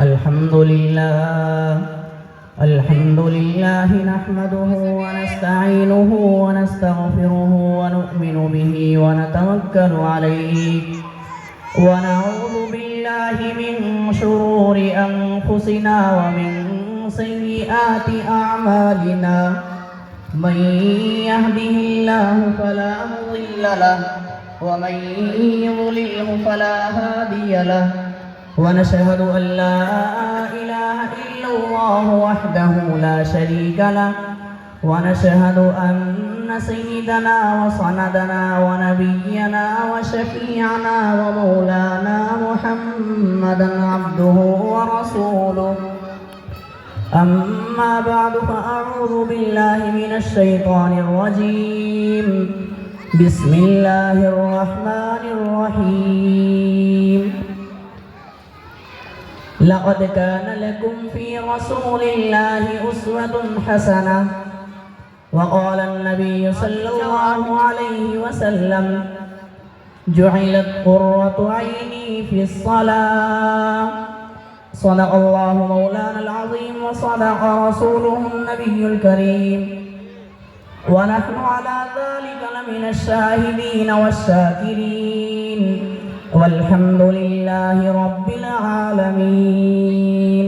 الحمد لله نحمده ونستعينه ونستغفره ونؤمن به ونتوكل عليه ونعوذ بالله من شرور أنفسنا ومن سيئات أعمالنا من يهده الله فلا مضل له ومن يضلله فلا هادي له ونشهد أن لا إله إلا الله وحده لا شريك له ونشهد أن سيدنا وسندنا ونبينا وشفيعنا ومولانا محمدا عبده ورسوله أما بعد فأعوذ بالله من الشيطان الرجيم بسم الله الرحمن الرحيم لقد كان لكم في رسول الله أسوة حسنة وقال النبي صلى الله عليه وسلم جعلت قرة عيني في الصلاة صدق الله مولانا العظيم وصدق رسوله النبي الكريم ونحن على ذلك لمن الشاهدين والشاكرين والحمد لله رب العالمين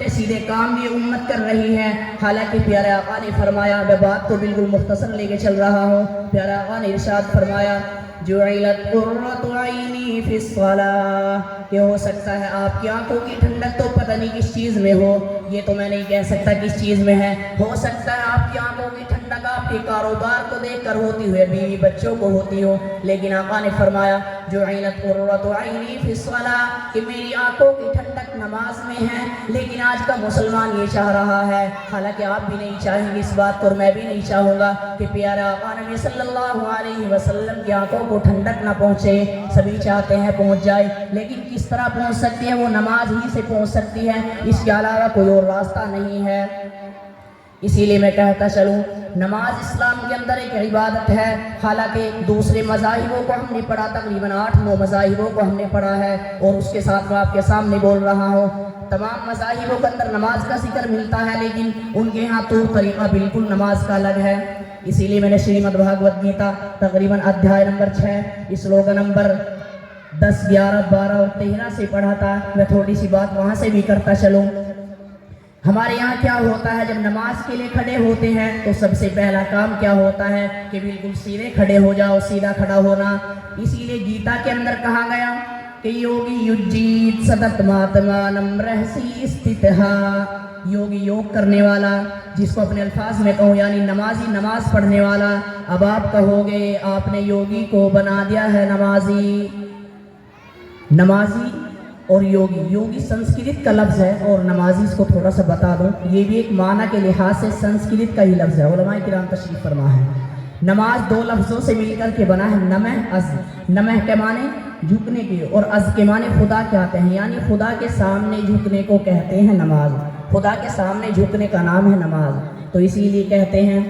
الٹے سیدھے کام بھی امت کر رہی ہے. حالانکہ پیارے آقا نے فرمایا، میں بات کو بالکل مختصر لے کے چل رہا ہوں. پیارے آقا نے ارشاد فرمایا جعلت قرۃ عینی فی الصلاۃ، یہ ہو سکتا ہے آپ کی آنکھوں کی ٹھنڈک تو پتہ نہیں کس چیز میں ہو، یہ تو میں نہیں کہہ سکتا کس چیز میں ہے. ہو سکتا ہے آپ کی آنکھوں کی ٹھنڈک آپ کے کاروبار کو دیکھ کر ہوتی ہوئے بیوی بچوں کو ہوتی ہو، لیکن آقا نے فرمایا جعلت قرۃ عینی فی الصلاۃ، کہ میری آنکھوں کی ٹھنڈک نماز میں ہے. لیکن آج کا مسلمان یہ چاہ رہا ہے، حالانکہ آپ بھی نہیں چاہیں گے اس بات کو اور میں بھی نہیں چاہوں گا کہ پیارا آقا نبی صلی اللہ علیہ وسلم کی آنکھوں کو ٹھنڈک نہ پہنچے. سبھی چاہتے ہیں پہنچ جائے، لیکن کس طرح پہنچ سکتی ہے؟ وہ نماز ہی سے پہنچ سکتی ہے، اس کے علاوہ کوئی اور راستہ نہیں ہے. اسی لیے میں کہتا چلوں، نماز اسلام کے اندر ایک عبادت ہے. حالانکہ دوسرے مذاہبوں کو ہم نے پڑھا، تقریباً 8-9 مذاہبوں کو ہم نے پڑھا ہے، اور اس کے ساتھ میں آپ کے سامنے بول رہا ہوں. تمام مذاہبوں کے اندر نماز کا ذکر ملتا ہے، لیکن ان کے ہاں طور طریقہ بالکل نماز کا الگ ہے. اسی لیے میں نے شریمد بھاگوت گیتا تقریباً ادھیائے نمبر 6 شلوک نمبر 10، 11، 12 اور 13 سے پڑھا تھا. میں تھوڑی سی بات وہاں سے بھی کرتا چلوں. ہمارے یہاں کیا ہوتا ہے، جب نماز کے لیے کھڑے ہوتے ہیں تو سب سے پہلا کام کیا ہوتا ہے کہ بالکل سیدھے کھڑے ہو جاؤ، سیدھا کھڑا ہونا. اسی لیے گیتا کے اندر کہا گیا کہ یوگی یجیت سدت ماتمانم رہسی استتہا، یوگی یوگ کرنے والا، جس کو اپنے الفاظ میں کہوں یعنی نمازی، نماز پڑھنے والا. اب آپ کہو گے آپ نے یوگی کو بنا دیا ہے نمازی. نمازی اور یوگی، یوگی سنسکرت کا لفظ ہے اور نمازی اس کو تھوڑا سا بتا دوں، یہ بھی ایک معنی کے لحاظ سے سنسکرت کا ہی لفظ ہے. علماء کرام تشریف فرما ہے. نماز 2 لفظوں سے مل کر کے بنا ہے، نمہ از. نمہ کے معنی جھکنے کے اور از کے معنی خدا کے آتے ہیں، یعنی خدا کے سامنے جھکنے کو کہتے ہیں نماز. خدا کے سامنے جھکنے کا نام ہے نماز. تو اسی لیے کہتے ہیں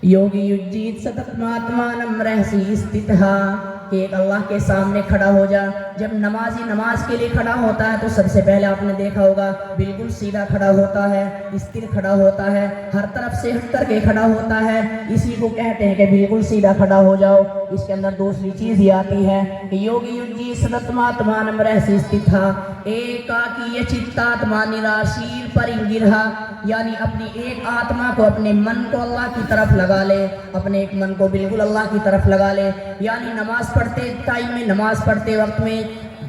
یوگی یجیت ستتماتمانم رہسی استتہا، کہ ایک اللہ کے سامنے کھڑا ہو جا. جب نمازی نماز کے لیے کھڑا ہوتا ہے تو سب سے پہلے آپ نے دیکھا ہوگا بالکل سیدھا کھڑا ہوتا ہے، استر کھڑا ہوتا ہے، ہر طرف سے ہٹ کر کے کھڑا ہوتا ہے. اسی کو کہتے ہیں کہ بالکل سیدھا کھڑا ہو جاؤ. اس کے اندر دوسری چیز یہ آتی ہے کہ یوگی یجی سدتماتمانم رہسی استتھا ایکاکی چتاتما نراشیر پرنگرہا، یعنی اپنی ایک آتما کو، اپنے من کو اللہ کی طرف لگا لے، اپنے ایک من کو بالکل اللہ کی طرف لگا لے. یعنی نماز پڑھتے ٹائم میں، نماز پڑھتے وقت میں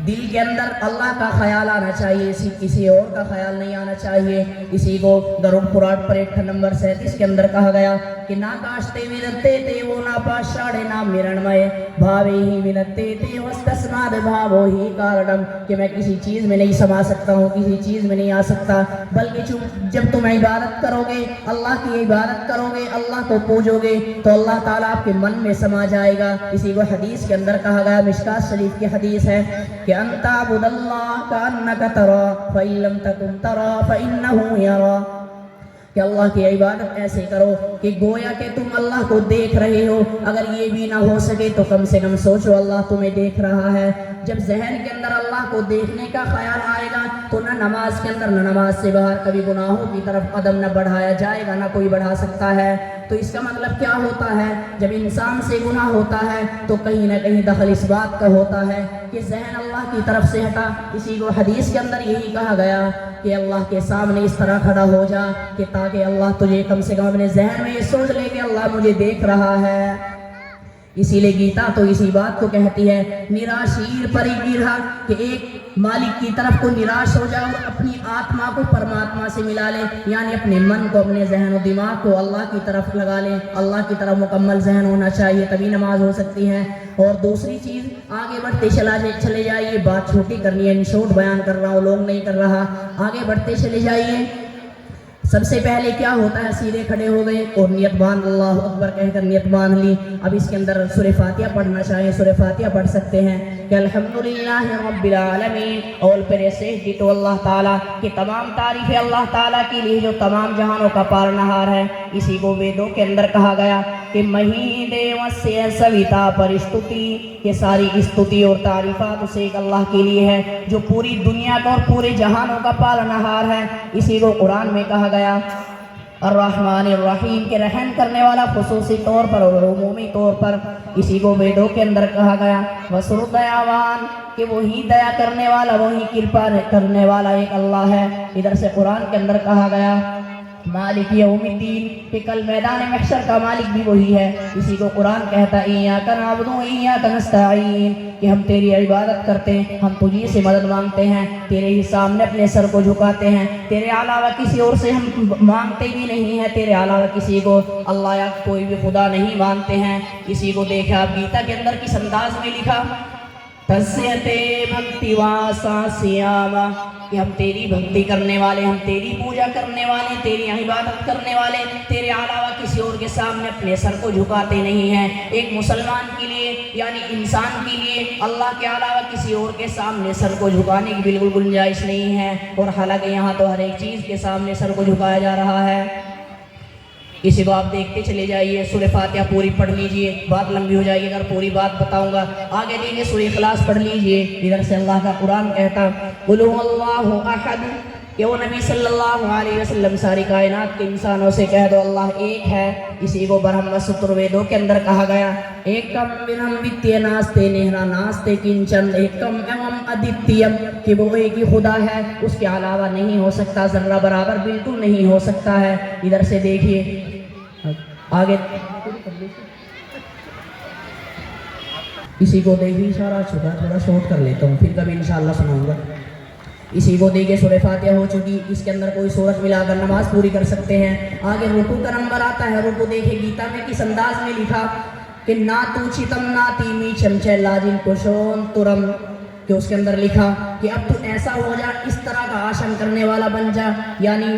دل کے اندر اللہ کا خیال آنا چاہیے، کسی اور کا خیال نہیں آنا چاہیے. اسی کو گروڑ پراٹ پر 1 نمبر 37 کے اندر کہا گیا کہ نا کاشتے ونتے تے وہ نا پاشاڑے نا مرنمے بھاوے ہی ونتے تے وستسماد بھاوو ہی کارڈم، کہ میں کسی چیز میں نہیں سما سکتا ہوں، کسی چیز میں نہیں آ سکتا، بلکہ جب تم عبادت کرو گے، اللہ کی عبادت کرو گے، اللہ کو پوجو گے تو اللہ تعالیٰ آپ کے من میں سما جائے گا. اسی کو حدیث کے اندر کہا گیا، مشکات شریف کی حدیث ہے کہ ان تعبد اللہ کأنک ترا فإن لم تکن ترا فإنہ یرا، کہ اللہ کی عبادت ایسے کرو کہ گویا کہ تم اللہ کو دیکھ رہے ہو. اگر یہ بھی نہ ہو سکے تو کم سے کم سوچو اللہ تمہیں دیکھ رہا ہے. جب ذہن کے اندر اللہ کو دیکھنے کا خیال آئے گا تو نہ نماز کے اندر، نہ نماز سے باہر کبھی گناہوں کی طرف قدم نہ بڑھایا جائے گا، نہ کوئی بڑھا سکتا ہے. تو اس کا مطلب کیا ہوتا ہے؟ جب انسان سے گناہ ہوتا ہے تو کہیں نہ کہیں دخل اس بات کا ہوتا ہے کہ ذہن اللہ کی طرف سے ہٹا. اسی کو حدیث کے اندر یہی کہا گیا کہ اللہ کے سامنے اس طرح کھڑا ہو جا کہ تاکہ اللہ تجھے کم سے کم اپنے ذہن میں یہ سوچ لے کہ اللہ مجھے دیکھ رہا ہے. اسی لیے گیتا تو اسی بات کو کہتی ہے نراشیر پریگرہا، کہ ایک مالک کی طرف کو نراش ہو جاؤ اور اپنی آتما کو پرماتما سے ملا لے، یعنی اپنے من کو، اپنے ذہن و دماغ کو اللہ کی طرف لگا لے. اللہ کی طرف مکمل ذہن ہونا چاہیے، تبھی نماز ہو سکتی ہے. اور دوسری چیز، آگے بڑھتے چلے جائیے، بات چھوٹی کرنی ہے، ان شارٹ بیان کر رہا ہوں، لوگ نہیں کر رہا. آگے بڑھتے چلے جائیے. سب سے پہلے کیا ہوتا ہے؟ سیدھے کھڑے ہو گئے اور نیت باندھ، اللہ اکبر کہہ کر نیت باندھ لی. اب اس کے اندر سورہ فاتحہ پڑھنا چاہیے، سورہ فاتحہ پڑھ سکتے ہیں کہ الحمدللہ رب العالمین. اور پھر ایسے کی تو اللہ تعالیٰ کی تمام تعریفیں اللہ تعالیٰ کے لیے جو تمام جہانوں کا پالنہار ہے. اسی کو ویدوں کے اندر کہا گیا کہ مہی دیوسیہ سویتا پرستتی، یہ ساری استتی اور تعریفات اسے ایک اللہ کے لیے ہے جو پوری دنیا کا اور پورے جہانوں کا پالنہار ہے. اسی کو قرآن میں کہا گیا الرحمن الرحیم کے رحم کرنے والا خصوصی طور پر اور عمومی طور پر اسی کو ویدوں کے اندر کہا گیا۔ وسر دیاوان کہ وہی دیا کرنے والا، وہی کرپا کرنے والا ایک اللہ ہے۔ ادھر سے قرآن کے اندر کہا گیا مالک یوم الدین کہ کل میدان محشر کا مالک بھی وہی ہے۔ اسی کو قرآن کہتا ہے ایاک نعبد و ایاک نستعین کہ ہم تیری عبادت کرتے ہیں، ہم تجھی سے مدد مانگتے ہیں، تیرے ہی سامنے اپنے سر کو جھکاتے ہیں، تیرے علاوہ کسی اور سے ہم مانگتے بھی نہیں ہیں، تیرے علاوہ کسی کو اللہ یا کوئی بھی خدا نہیں مانتے ہیں۔ اسی کو دیکھا آپ گیتا کے اندر کس انداز میں لکھا تسیتے بھکتی واسا سیاما کہ ہم تیری بھکتی کرنے والے، ہم تیری پوجا کرنے والے، تیری عبادت کرنے والے، تیرے علاوہ کسی اور کے سامنے اپنے سر کو جھکاتے نہیں ہیں۔ ایک مسلمان کے لیے یعنی انسان کے لیے اللہ کے علاوہ کسی اور کے سامنے سر کو جھکانے کی بالکل گنجائش نہیں ہے، اور حالانکہ یہاں تو ہر ایک چیز کے سامنے سر کو جھکایا جا رہا ہے۔ اسی کو آپ دیکھتے چلے جائیے، سورہ فاتحہ پوری پڑھ لیجئے، بات لمبی ہو جائے گی اگر پوری بات بتاؤں گا۔ آگے دیکھیے سورہ اخلاص پڑھ لیجئے، ادھر سے اللہ کا قرآن کہتا قل هو اللہ احد کہ وہ نبی صلی اللہ علیہ وسلم ساری کائنات کے انسانوں سے کہہ دو اللہ ایک ہے۔ اسی کو برہم ستر ویدوں کے اندر کہا گیا ایکم بنم وتیہ ناستے نہرا ناستے کنچن ایکم ایوم ادتیم کہ وہ ایک ہی خدا ہے، اس کے علاوہ نہیں ہو سکتا، ذرہ برابر بالکل نہیں ہو سکتا ہے۔ ادھر سے دیکھیے آگے اسی کو دیکھیے اشارہ تھوڑا شارٹ کر لیتا ہوں، پھر کبھی انشاءاللہ سناؤں گا۔ اسی کو دیکھیں سورہ فاتحہ ہو چکی، اس کے اندر کوئی سورت ملا کر نماز پوری کر سکتے ہیں۔ آگے رکوع کا نمبر آتا ہے، رکوع دیکھیں گیتا میں کس انداز میں لکھا کہ نا تو چتم نا تیمی چمچے لاجن کشون ترم کہ اس کے اندر لکھا کہ اب تو ایسا ہو جا، اس طرح کا آشن کرنے والا بن جا، یعنی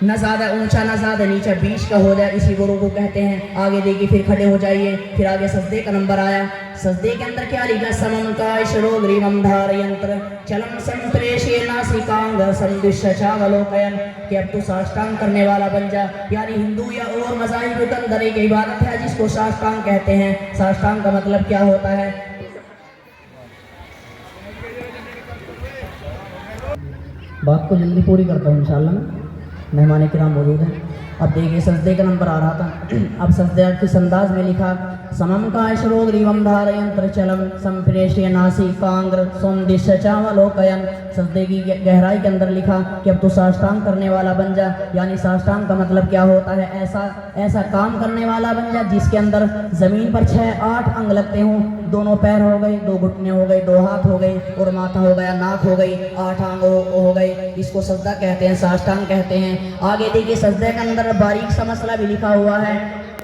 نہ زیادہ اونچا نہ زیادہ نیچا، بیچ کا ہو جائے، اسی کو رکوع کہتے ہیں۔ آگے دیکھیے پھر کھڑے ہو جائیے، پھر آگے سجدے کا نمبر آیا۔ سجدے کے اندر کیا لکھا سمم کائشرو گریوم دھار ینتر چلم سمپریشی ناسکانگ سمدشچا ولوکین کہ اب تو ساشتانگ کرنے والا بن جا، یعنی ہندو یا اور مذاہب کے اندر ایک عبادت ہے جس کو ساشتانگ کہتے ہیں۔ ساشتانگ کا مطلب کیا ہوتا ہے؟ بات کو جلدی پوری کرتا ہوں انشاءاللہ، مہمان کرام موجود ہیں۔ اب دیکھیے سجدے کا نمبر آ رہا تھا، اب سجدے کس انداز میں لکھا سمم کائشرو گریوم دھار ینتر چلم سمپریشی ناسی کانگر سمدشچا ولوکین سجدے کی گہرائی کے اندر لکھا کہ اب تو ساشتانگ کرنے والا بن جا، یعنی ساشتانگ کا مطلب کیا ہوتا ہے؟ ایسا کام کرنے والا بن جا جس کے اندر زمین پر 6-8 انگ لگتے ہوں، دونوں پیر ہو گئے، 2 گھٹنے ہو گئے، 2 ہاتھ ہو گئے، اور ماتھا ہو گیا، ناک ہو گئی، 8 انگ ہو گئے، اس کو سجدہ کہتے ہیں، ساشتانگ کہتے ہیں۔ آگے دیکھیے سجدے کے اندر باریک سا مسئلہ بھی لکھا ہوا ہے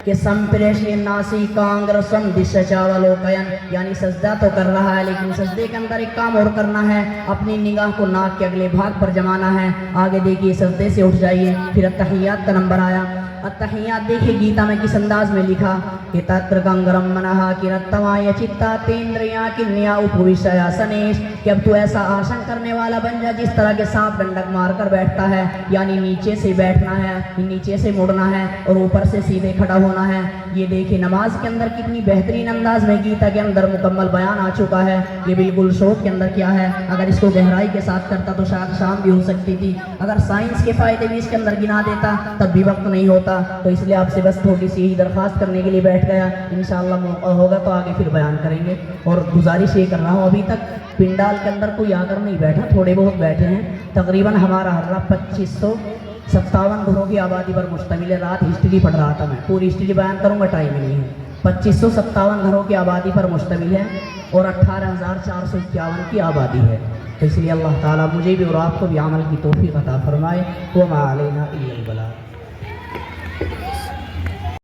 کہ سمپریشی ناسی کانگر سمدشچا ولوکین یعنی سجدہ تو کر رہا ہے لیکن سجدے کے اندر ایک کام اور کرنا ہے، اپنی نگاہ کو ناک کے اگلے بھاگ پر جمانا ہے۔ آگے دیکھیے سجدے سے اٹھ جائیے، پھر التحیات کا نمبر آیا۔ التحیات دیکھیے گیتا میں کس انداز میں لکھا کہ تتر گنگرم منہا کرتوائے چتا تیندریا کنیا اپوشیا سنیش کہ اب تو ایسا آسن کرنے والا بن جا جس طرح کے سانپ ڈنڈک مار کر بیٹھتا ہے، یعنی نیچے سے بیٹھنا ہے، نیچے سے مڑنا ہے اور اوپر سے سیدھے کھڑا ہونا ہے۔ یہ دیکھیں نماز کے اندر کتنی بہترین انداز میں گیتا کے اندر مکمل بیان آ چکا ہے۔ یہ بالکل شوق کے اندر کیا ہے، اگر اس کو گہرائی کے ساتھ کرتا تو شاید شام بھی ہو سکتی تھی، اگر سائنس کے فائدے بھی اس کے اندر گنا دیتا تب بھی وقت نہیں ہوتا، تو اس لیے آپ سے بس تھوڑی سی ہی درخواست کرنے کے لیے بیٹھ گیا۔ انشاءاللہ موقع ہوگا تو آگے پھر بیان کریں گے، اور گزارش یہ کر رہا ہوں ابھی تک پنڈال کے اندر کوئی آ کر نہیں بیٹھا، تھوڑے بہت بیٹھے ہیں۔ تقریباً ہمارا ہررا 2557 گھروں کی آبادی پر مشتمل ہے۔ رات ہسٹری پڑھ رہا تھا، میں پوری ہسٹری بیان کروں گا، ٹائم نہیں ہے۔ 2557 گھروں کی آبادی پر مشتمل ہے اور 18,451 کی آبادی ہے، تو اس لیے اللہ تعالیٰ مجھے بھی اور آپ کو بھی عمل کی توفیق عطا فرمائے۔ وما علینا الا البلاغ۔